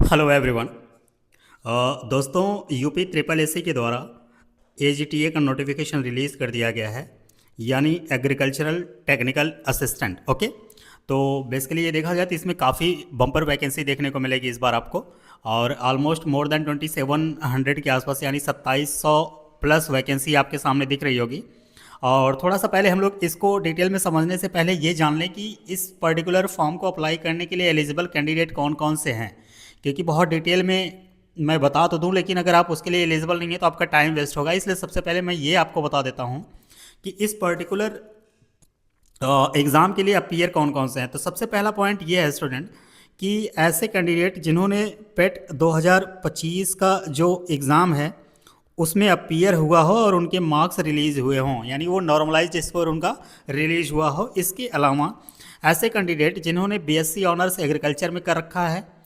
Hello everyone. दोस्तों, UP triple SC के द्वारा एजीटीए का नोटिफिकेशन रिलीज़ कर दिया गया है, यानी एग्रीकल्चरल टेक्निकल असिस्टेंट। ओके, तो बेसिकली ये देखा जाए तो इसमें काफ़ी बम्पर वैकेंसी देखने को मिलेगी इस बार आपको, और ऑलमोस्ट मोर देन 2700 के आसपास, यानी 2700 प्लस वैकेंसी आपके सामने दिख रही होगी। और थोड़ा सा पहले हम लोग इसको डिटेल में समझने से पहले ये जान लें कि इस पर्टिकुलर फॉर्म को अप्लाई करने के लिए एलिजिबल कैंडिडेट कौन कौन से हैं, क्योंकि बहुत डिटेल में मैं बता तो दूं, लेकिन अगर आप उसके लिए एलिजिबल नहीं है तो आपका टाइम वेस्ट होगा। इसलिए सबसे पहले मैं ये आपको बता देता हूं कि इस पर्टिकुलर एग्ज़ाम के लिए अपीयर कौन कौन से हैं। तो सबसे पहला पॉइंट ये है स्टूडेंट, कि ऐसे कैंडिडेट जिन्होंने पेट 2025 का जो एग्ज़ाम है उसमें अपीयर हुआ हो और उनके मार्क्स रिलीज़ हुए हों, यानी वो नॉर्मलाइज्ड स्कोर उनका रिलीज हुआ हो। इसके अलावा ऐसे कैंडिडेट जिन्होंने बीएससी ऑनर्स एग्रीकल्चर में कर रखा है,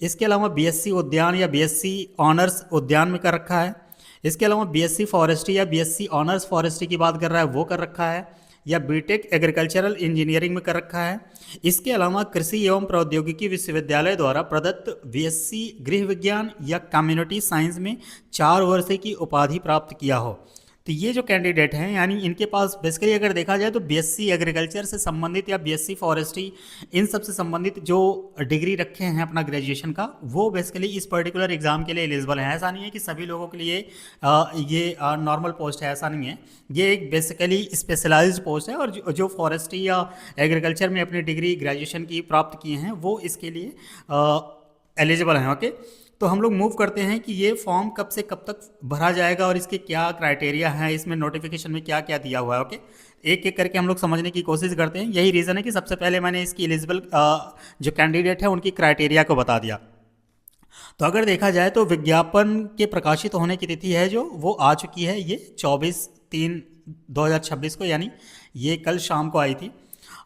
इसके अलावा बीएससी उद्यान या बीएससी ऑनर्स उद्यान में कर रखा है, इसके अलावा बीएससी फॉरेस्ट्री या बीएससी ऑनर्स फॉरेस्ट्री की बात कर रहा है वो कर रखा है, या बीटेक एग्रीकल्चरल इंजीनियरिंग में कर रखा है। इसके अलावा कृषि एवं प्रौद्योगिकी विश्वविद्यालय द्वारा प्रदत्त बीएससी गृह विज्ञान या कम्युनिटी साइंस में 4 वर्ष की उपाधि प्राप्त किया हो। तो ये जो कैंडिडेट हैं, यानी इनके पास बेसिकली अगर देखा जाए तो बीएससी एग्रीकल्चर से संबंधित या बीएससी फॉरेस्ट्री, इन सब से संबंधित जो डिग्री रखे हैं अपना ग्रेजुएशन का, वो बेसिकली इस पर्टिकुलर एग्जाम के लिए एलिजिबल हैं। ऐसा नहीं है कि सभी लोगों के लिए ये नॉर्मल पोस्ट है, ऐसा नहीं है। ये एक बेसिकली स्पेशलाइज्ड पोस्ट है, और जो फॉरेस्ट्री या एग्रीकल्चर में अपनी डिग्री ग्रेजुएशन की प्राप्त किए हैं वो इसके लिए एलिजिबल हैं। ओके, तो हम लोग मूव करते हैं कि ये फॉर्म कब से कब तक भरा जाएगा और इसके क्या क्राइटेरिया हैं, इसमें नोटिफिकेशन में क्या क्या दिया हुआ है। ओके, एक एक करके हम लोग समझने की कोशिश करते हैं। यही रीज़न है कि सबसे पहले मैंने इसकी एलिजिबल जो कैंडिडेट है उनकी क्राइटेरिया को बता दिया। तो अगर देखा जाए तो विज्ञापन के प्रकाशित होने की तिथि है जो वो आ चुकी है, ये 24/3/2026 को, यानी ये कल शाम को आई थी।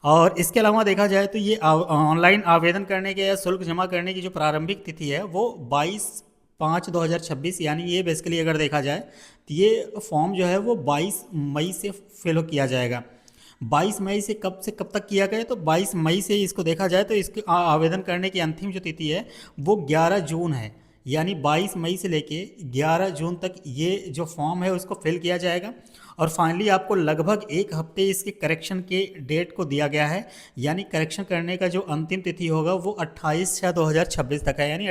और इसके अलावा देखा जाए तो ये ऑनलाइन आवेदन करने के या शुल्क जमा करने की जो प्रारंभिक तिथि है वो 22/5/2026, यानी ये बेसिकली अगर देखा जाए तो ये फॉर्म जो है वो 22 मई से फिल किया जाएगा। 22 मई से कब तक किया गया, तो 22 मई से इसको देखा जाए तो इसके आवेदन करने की अंतिम जो तिथि है वो 11 जून है, यानी 22 मई से लेके 11 जून तक ये जो फॉर्म है उसको फिल किया जाएगा। और फाइनली आपको लगभग 1 हफ्ते इसके करेक्शन के डेट को दिया गया है, यानी करेक्शन करने का जो अंतिम तिथि होगा वो 28/6/2026 तक है, यानी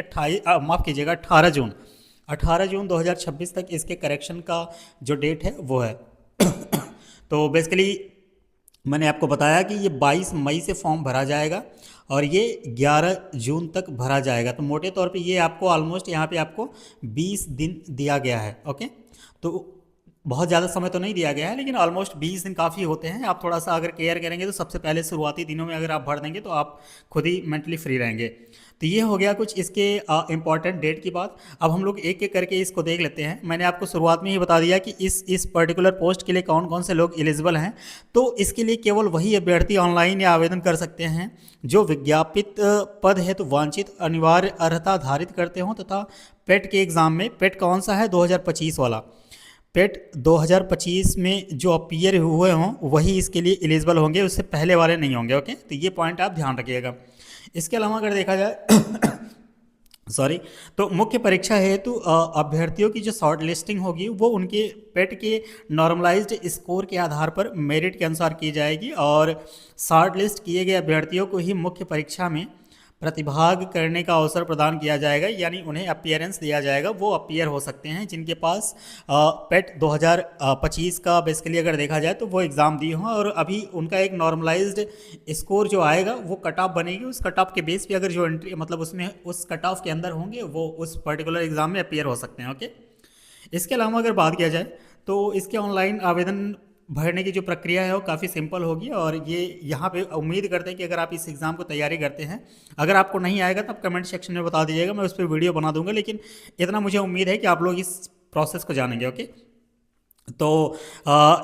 18 जून 2026 तक इसके करेक्शन का जो डेट है वो है। तो बेसिकली मैंने आपको बताया कि ये 22 मई से फॉर्म भरा जाएगा और ये 11 जून तक भरा जाएगा। तो मोटे तौर पे ये आपको ऑलमोस्ट यहाँ पे आपको 20 दिन दिया गया है। ओके, तो बहुत ज़्यादा समय तो नहीं दिया गया है, लेकिन ऑलमोस्ट 20 दिन काफ़ी होते हैं। आप थोड़ा सा अगर केयर करेंगे तो सबसे पहले शुरुआती दिनों में अगर आप भर देंगे तो आप खुद ही मेंटली फ्री रहेंगे। तो ये हो गया कुछ इसके इंपॉर्टेंट डेट की बात। अब हम लोग एक एक करके इसको देख लेते हैं। मैंने आपको शुरुआत में ही बता दिया कि इस पर्टिकुलर पोस्ट के लिए कौन कौन से लोग एलिजिबल हैं। तो इसके लिए केवल वही अभ्यर्थी ऑनलाइन या आवेदन कर सकते हैं जो विज्ञापित पद हेतु वांछित अनिवार्य अर्हता धारित करते हों, तथा पेट के एग्ज़ाम में, पेट कौन सा है 2025 वाला, पेट 2025 में जो अपीयर हुए हों वही इसके लिए एलिजिबल होंगे, उससे पहले वाले नहीं होंगे। ओके, तो ये पॉइंट आप ध्यान रखिएगा। इसके अलावा अगर देखा जाए सॉरी, तो मुख्य परीक्षा हेतु अभ्यर्थियों की जो शॉर्ट लिस्टिंग होगी वो उनके पेट के नॉर्मलाइज्ड स्कोर के आधार पर मेरिट के अनुसार की जाएगी, और शॉर्ट लिस्ट किए गए अभ्यर्थियों को ही मुख्य परीक्षा में प्रतिभाग करने का अवसर प्रदान किया जाएगा, यानी उन्हें अपीयरेंस दिया जाएगा। वो अपीयर हो सकते हैं जिनके पास पेट 2025 का बेसिकली अगर देखा जाए तो वो एग्ज़ाम दिए हों, और अभी उनका एक नॉर्मलाइज्ड स्कोर जो आएगा वो कट ऑफ बनेगी। उस कट ऑफ के बेस पे अगर जो एंट्री, मतलब उसमें उस कट ऑफ के अंदर होंगे, वो उस पर्टिकुलर एग्ज़ाम में अपीयर हो सकते हैं। ओके, इसके अलावा अगर बात किया जाए तो इसके ऑनलाइन आवेदन भरने की जो प्रक्रिया है वो काफ़ी सिंपल होगी, और ये यहाँ पे उम्मीद करते हैं कि अगर आप इस एग्ज़ाम को तैयारी करते हैं, अगर आपको नहीं आएगा तो आप कमेंट सेक्शन में बता दीजिएगा, मैं उस पर वीडियो बना दूंगा। लेकिन इतना मुझे उम्मीद है कि आप लोग इस प्रोसेस को जानेंगे। ओके, तो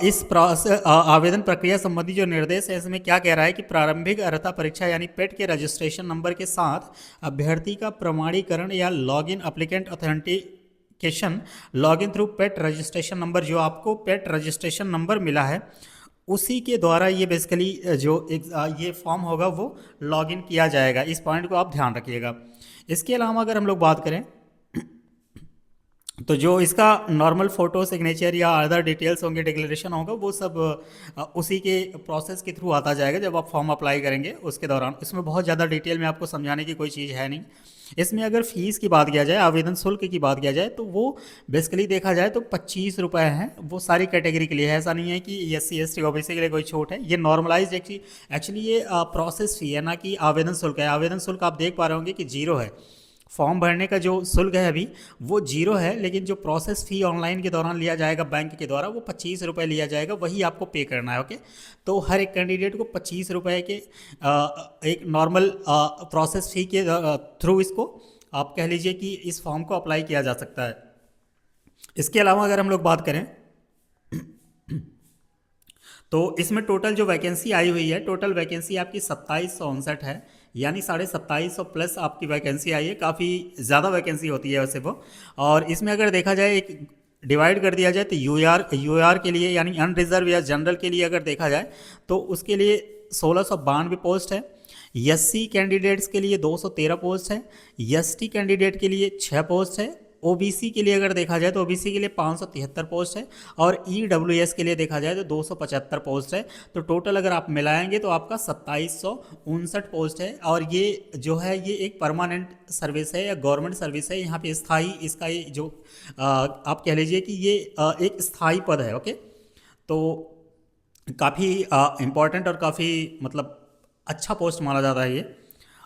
इस प्रोसेस आवेदन प्रक्रिया संबंधी जो निर्देश है इसमें क्या कह रहा है कि प्रारंभिक अर्हता परीक्षा यानी पेट के रजिस्ट्रेशन नंबर के साथ अभ्यर्थी का प्रमाणीकरण या login applicant authentication login through PET registration number, जो आपको पेट रजिस्ट्रेशन नंबर मिला है उसी के द्वारा ये बेसिकली जो एक ये फॉर्म होगा वो लॉगिन किया जाएगा। इस पॉइंट को आप ध्यान रखिएगा। इसके अलावा अगर हम लोग बात करें तो जो इसका नॉर्मल फ़ोटो सिग्नेचर या अदर डिटेल्स होंगे, डिक्लेरेशन होगा, वो सब उसी के प्रोसेस के थ्रू आता जाएगा जब आप फॉर्म अप्लाई करेंगे उसके दौरान। इसमें बहुत ज़्यादा डिटेल में आपको समझाने की कोई चीज़ है नहीं। इसमें अगर फ़ीस की बात किया जाए, आवेदन शुल्क की बात किया जाए, तो वो बेसिकली देखा जाए तो 25 रुपये हैं। वो सारी कैटेगरी के लिए है, ऐसा नहीं है कि SC ST OBC के लिए कोई छूट है। ये नॉर्मलाइज एक्चुअली ये प्रोसेस फ़ी है, ना कि आवेदन शुल्क है। आवेदन शुल्क आप देख पा रहे होंगे कि जीरो है। फॉर्म भरने का जो शुल्क है अभी वो जीरो है, लेकिन जो प्रोसेस फ़ी ऑनलाइन के दौरान लिया जाएगा बैंक के द्वारा वो 25 रुपये लिया जाएगा, वही आपको पे करना है। ओके, तो हर एक कैंडिडेट को 25 रुपये के एक नॉर्मल प्रोसेस फ़ी के थ्रू इसको आप कह लीजिए कि इस फॉर्म को अप्लाई किया जा सकता है। इसके अलावा अगर हम लोग बात करें तो इसमें टोटल जो वैकेंसी आई हुई है, टोटल वैकेंसी आपकी 2759 है, यानी 2750 प्लस आपकी वैकेंसी आई है। काफ़ी ज़्यादा वैकेंसी होती है वैसे वो। और इसमें अगर देखा जाए, एक डिवाइड कर दिया जाए तो यूआर के लिए यानी अनरिजर्व या जनरल के लिए अगर देखा जाए तो उसके लिए 1692 पोस्ट है। SC कैंडिडेट्स के लिए 213 पोस्ट है। ST कैंडिडेट के लिए 6 पोस्ट है। OBC के लिए अगर देखा जाए तो OBC के लिए 573 पोस्ट है। और EWS के लिए देखा जाए तो 275 पोस्ट है। तो टोटल अगर आप मिलाएंगे तो आपका 2759 पोस्ट है। और ये जो है ये एक परमानेंट सर्विस है या गवर्नमेंट सर्विस है। यहाँ पे स्थाई इसका ये जो आप कह लीजिए कि ये एक स्थाई पद है। ओके, तो काफ़ी इम्पॉर्टेंट और काफ़ी मतलब अच्छा पोस्ट माना जाता है ये।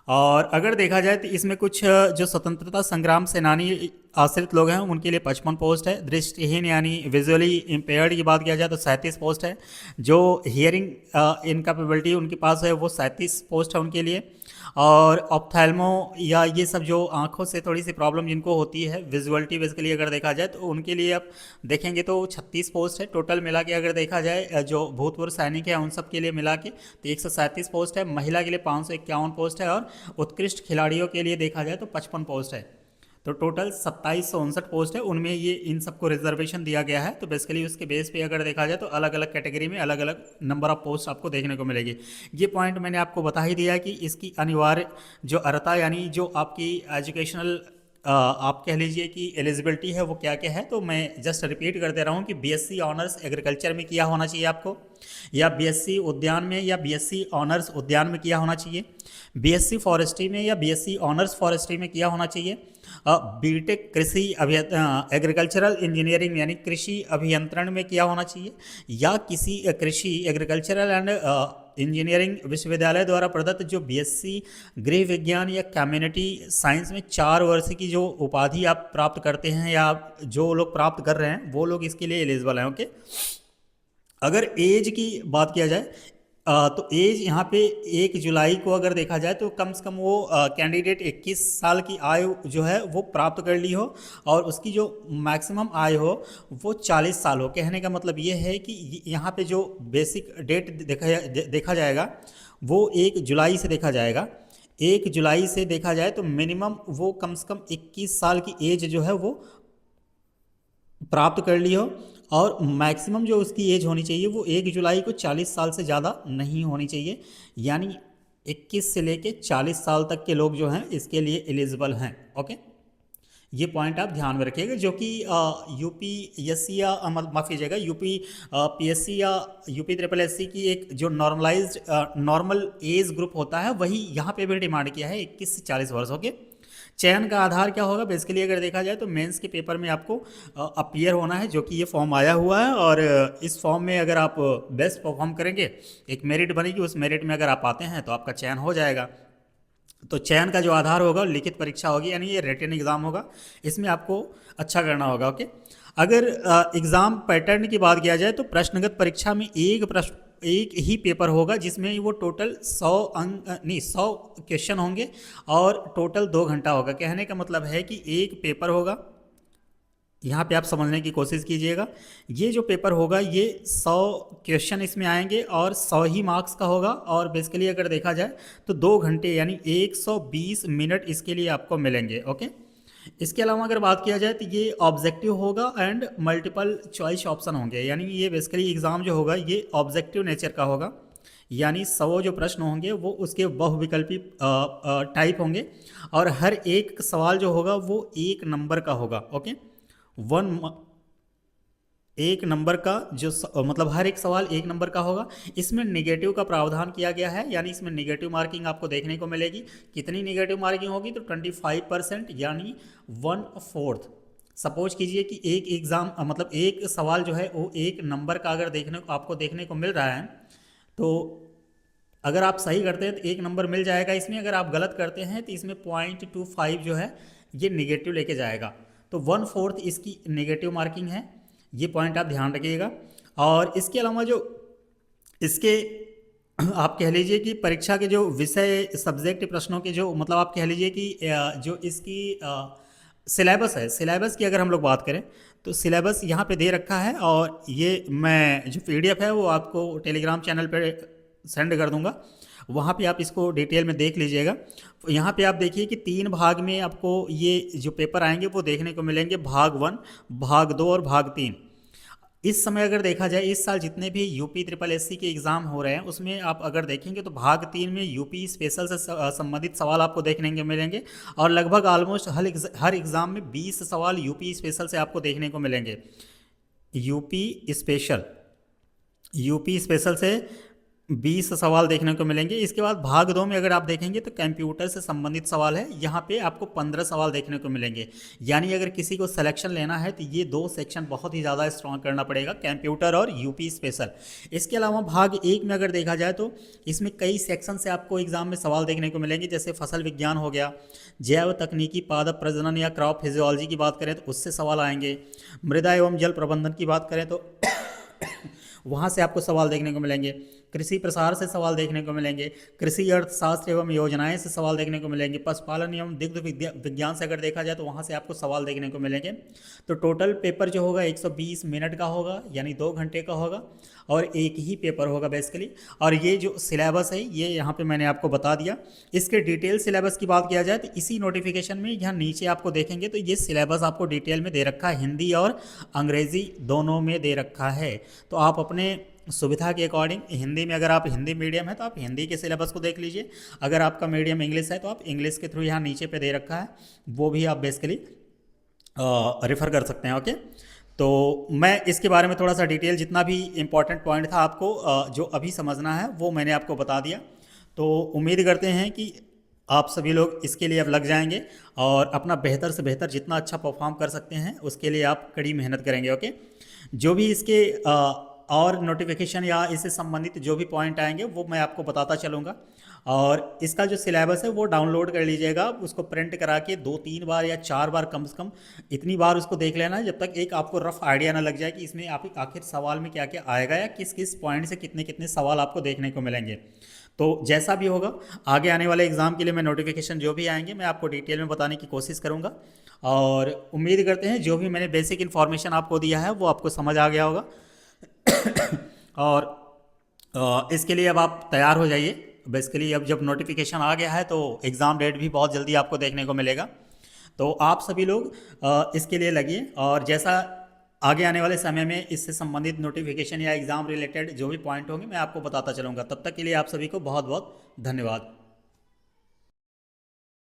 और अगर देखा जाए तो इसमें कुछ जो स्वतंत्रता संग्राम सेनानी आश्रित लोग हैं उनके लिए 55 पोस्ट है। दृष्टिहीन यानी विजुअली इम्पेयर्ड की बात किया जाए तो 37 पोस्ट है। जो हियरिंग इनकैपेबिलिटी उनके पास है वो 37 पोस्ट है उनके लिए। और ऑप्थेल्मो या ये सब जो आँखों से थोड़ी सी प्रॉब्लम जिनको होती है, विजुअलिटी बेसिकली अगर देखा जाए तो उनके लिए आप देखेंगे तो 36 पोस्ट है। टोटल मिला के अगर देखा जाए जो भूतपूर्व सैनिक है उन सब के लिए मिला के तो 137 पोस्ट है। महिला के लिए 551 पोस्ट है। और उत्कृष्ट खिलाड़ियों के लिए देखा जाए तो 55 पोस्ट है। तो टोटल 2759 पोस्ट है। उनमें ये इन सबको रिजर्वेशन दिया गया है। तो बेसिकली उसके बेस पे अगर देखा जाए तो अलग अलग कैटेगरी में अलग अलग नंबर ऑफ पोस्ट आपको देखने को मिलेगी। ये पॉइंट मैंने आपको बता ही दिया कि इसकी अनिवार्य जो अर्हता यानी जो आपकी एजुकेशनल आप कह लीजिए कि एलिजिबिलिटी है वो क्या क्या है। तो मैं जस्ट रिपीट कर दे रहा हूँ कि BSc ऑनर्स एग्रीकल्चर में किया होना चाहिए आपको, या BSc उद्यान में या BSc ऑनर्स उद्यान में किया होना चाहिए, BSc फॉरेस्ट्री में या BSc ऑनर्स फॉरेस्ट्री में किया होना चाहिए, बीटेक कृषि एग्रीकल्चरल इंजीनियरिंग यानी कृषि अभियंत्रण में किया होना चाहिए, या किसी कृषि एग्रीकल्चरल एंड इंजीनियरिंग विश्वविद्यालय द्वारा प्रदत्त जो BSc गृह विज्ञान या कम्युनिटी साइंस में 4 वर्ष की जो उपाधि आप प्राप्त करते हैं या जो लोग प्राप्त कर रहे हैं वो लोग इसके लिए एलिजिबल हैं। ओके, अगर एज की बात किया जाए तो एज यहाँ पे 1 जुलाई को अगर देखा जाए तो कम से कम वो कैंडिडेट 21 साल की आयु जो है वो प्राप्त कर ली हो और उसकी जो मैक्सिमम आयु हो वो 40 साल हो। कहने का मतलब ये है कि यहाँ पे जो बेसिक डेट देखा जाएगा वो 1 जुलाई से देखा जाएगा। 1 जुलाई से देखा जाए तो मिनिमम वो कम से कम 21 साल की एज जो है वो प्राप्त कर ली हो। और मैक्सिमम जो उसकी एज होनी चाहिए वो 1 जुलाई को 40 साल से ज़्यादा नहीं होनी चाहिए। यानी 21 से लेके 40 साल तक के लोग जो हैं इसके लिए एलिजिबल हैं। ओके, ये पॉइंट आप ध्यान में रखिएगा। जो कि UPSC या माफ़ कीजिएगा UPPSC या UPSSC की एक जो नॉर्मल एज ग्रुप होता है वही यहाँ पे भी डिमांड किया है 21 से 40 वर्ष। ओके, चयन का आधार क्या होगा? बेसिकली अगर देखा जाए तो मेंस के पेपर में आपको अपीयर होना है, जो कि ये फॉर्म आया हुआ है। और इस फॉर्म में अगर आप बेस्ट परफॉर्म करेंगे एक मेरिट बनेगी, उस मेरिट में अगर आप आते हैं तो आपका चयन हो जाएगा। तो चयन का जो आधार होगा लिखित परीक्षा होगी, यानी ये रिटन एग्ज़ाम होगा, इसमें आपको अच्छा करना होगा। ओके, अगर एग्ज़ाम पैटर्न की बात किया जाए तो प्रश्नगत परीक्षा में एक ही पेपर होगा जिसमें वो टोटल 100 क्वेश्चन होंगे और टोटल 2 घंटा होगा। कहने का मतलब है कि एक पेपर होगा, यहाँ पे आप समझने की कोशिश कीजिएगा। ये जो पेपर होगा ये 100 क्वेश्चन इसमें आएंगे और 100 ही मार्क्स का होगा। और बेसिकली अगर देखा जाए तो 2 घंटे यानी 120 मिनट इसके लिए आपको मिलेंगे। ओके, इसके अलावा अगर बात किया जाए तो ये ऑब्जेक्टिव होगा एंड मल्टीपल चॉइस ऑप्शन होंगे, यानी ये बेसिकली एग्ज़ाम जो होगा ये ऑब्जेक्टिव नेचर का होगा, यानी 100 जो प्रश्न होंगे वो उसके बहुविकल्पी टाइप होंगे और हर एक सवाल जो होगा वो एक नंबर का होगा। ओके, वन एक नंबर का जो मतलब हर एक सवाल एक नंबर का होगा। इसमें नेगेटिव का प्रावधान किया गया है, यानी इसमें नेगेटिव मार्किंग आपको देखने को मिलेगी। कितनी नेगेटिव मार्किंग होगी? तो 25%, यानी 1/4। सपोज कीजिए कि एक एग्ज़ाम मतलब एक सवाल जो है वो एक नंबर का अगर आपको देखने को मिल रहा है, तो अगर आप सही करते हैं तो एक नंबर मिल जाएगा इसमें, अगर आप गलत करते हैं तो इसमें 0.25 जो है ये निगेटिव लेके जाएगा। तो 1/4 इसकी नेगेटिव मार्किंग है, ये पॉइंट आप ध्यान रखिएगा। और इसके अलावा जो इसके आप कह लीजिए कि परीक्षा के जो विषय सब्जेक्ट प्रश्नों के जो मतलब आप कह लीजिए कि जो इसकी सिलेबस है, सिलेबस की अगर हम लोग बात करें तो सिलेबस यहाँ पे दे रखा है, और ये मैं जो PDF है वो आपको टेलीग्राम चैनल पे सेंड कर दूंगा, वहाँ पे आप इसको डिटेल में देख लीजिएगा। यहाँ पे आप देखिए कि 3 भाग में आपको ये जो पेपर आएंगे वो देखने को मिलेंगे, भाग 1, भाग 2 और भाग 3। इस समय अगर देखा जाए इस साल जितने भी यूपी SSS के एग्ज़ाम हो रहे हैं उसमें आप अगर देखेंगे तो भाग 3 में यूपी स्पेशल से संबंधित सवाल आपको देखने को मिलेंगे, और लगभग ऑलमोस्ट हर एग्ज़ाम में 20 सवाल यूपी स्पेशल से आपको देखने को मिलेंगे। यूपी स्पेशल से 20 सवाल देखने को मिलेंगे। इसके बाद भाग 2 में अगर आप देखेंगे तो कंप्यूटर से संबंधित सवाल है, यहाँ पे आपको 15 सवाल देखने को मिलेंगे। यानी अगर किसी को सिलेक्शन लेना है तो ये 2 सेक्शन बहुत ही ज़्यादा स्ट्रॉन्ग करना पड़ेगा, कंप्यूटर और यूपी स्पेशल। इसके अलावा भाग 1 में अगर देखा जाए तो इसमें कई सेक्शन से आपको एग्जाम में सवाल देखने को मिलेंगे, जैसे फसल विज्ञान हो गया, जैव तकनीकी, पादप प्रजनन या क्रॉप फिजियोलॉजी की बात करें तो उससे सवाल आएंगे, मृदा एवं जल प्रबंधन की बात करें तो वहाँ से आपको सवाल देखने को मिलेंगे, कृषि प्रसार से सवाल देखने को मिलेंगे, कृषि अर्थशास्त्र एवं योजनाएं से सवाल देखने को मिलेंगे, पशुपालन एवं दुग्ध विज्ञान से अगर देखा जाए तो वहाँ से आपको सवाल देखने को मिलेंगे। तो टोटल पेपर जो होगा 120 मिनट का होगा, यानी 2 घंटे का होगा, और एक ही पेपर होगा बेसिकली। और ये जो सिलेबस है ये यहाँ पे मैंने आपको बता दिया। इसके डिटेल सिलेबस की बात किया जाए तो इसी नोटिफिकेशन में यहाँ नीचे आपको देखेंगे तो ये सिलेबस आपको डिटेल में दे रखा है, हिंदी और अंग्रेज़ी दोनों में दे रखा है। तो आप अपने सुविधा के अकॉर्डिंग हिंदी में, अगर आप हिंदी मीडियम है तो आप हिंदी के सिलेबस को देख लीजिए, अगर आपका मीडियम इंग्लिश है तो आप इंग्लिश के थ्रू यहाँ नीचे पे दे रखा है, वो भी आप बेसिकली रेफ़र कर सकते हैं। ओके, तो मैं इसके बारे में थोड़ा सा डिटेल जितना भी इम्पोर्टेंट पॉइंट था आपको जो अभी समझना है वो मैंने आपको बता दिया। तो उम्मीद करते हैं कि आप सभी लोग इसके लिए अब लग जाएंगे और अपना बेहतर से बेहतर जितना अच्छा परफॉर्म कर सकते हैं उसके लिए आप कड़ी मेहनत करेंगे। ओके, जो भी इसके और नोटिफिकेशन या इससे संबंधित जो भी पॉइंट आएंगे वो मैं आपको बताता चलूँगा। और इसका जो सिलेबस है वो डाउनलोड कर लीजिएगा, उसको प्रिंट करा के 2-3 बार या 4 बार कम से कम इतनी बार उसको देख लेना है जब तक एक आपको रफ आइडिया ना लग जाए कि इसमें आप आखिर सवाल में क्या क्या आएगा या किस किस पॉइंट से कितने कितने सवाल आपको देखने को मिलेंगे। तो जैसा भी होगा आगे आने वाले एग्ज़ाम के लिए मैं नोटिफिकेशन जो भी आएंगे मैं आपको डिटेल में बताने की कोशिश करूँगा, और उम्मीद करते हैं जो भी मैंने बेसिक इन्फॉर्मेशन आपको दिया है वो आपको समझ आ गया होगा। और इसके लिए अब आप तैयार हो जाइए। बेसिकली अब जब नोटिफिकेशन आ गया है तो एग्ज़ाम डेट भी बहुत जल्दी आपको देखने को मिलेगा, तो आप सभी लोग इसके लिए लगिए, और जैसा आगे आने वाले समय में इससे संबंधित नोटिफिकेशन या एग्ज़ाम रिलेटेड जो भी पॉइंट होंगे मैं आपको बताता चलूँगा। तब तक के लिए आप सभी को बहुत बहुत धन्यवाद।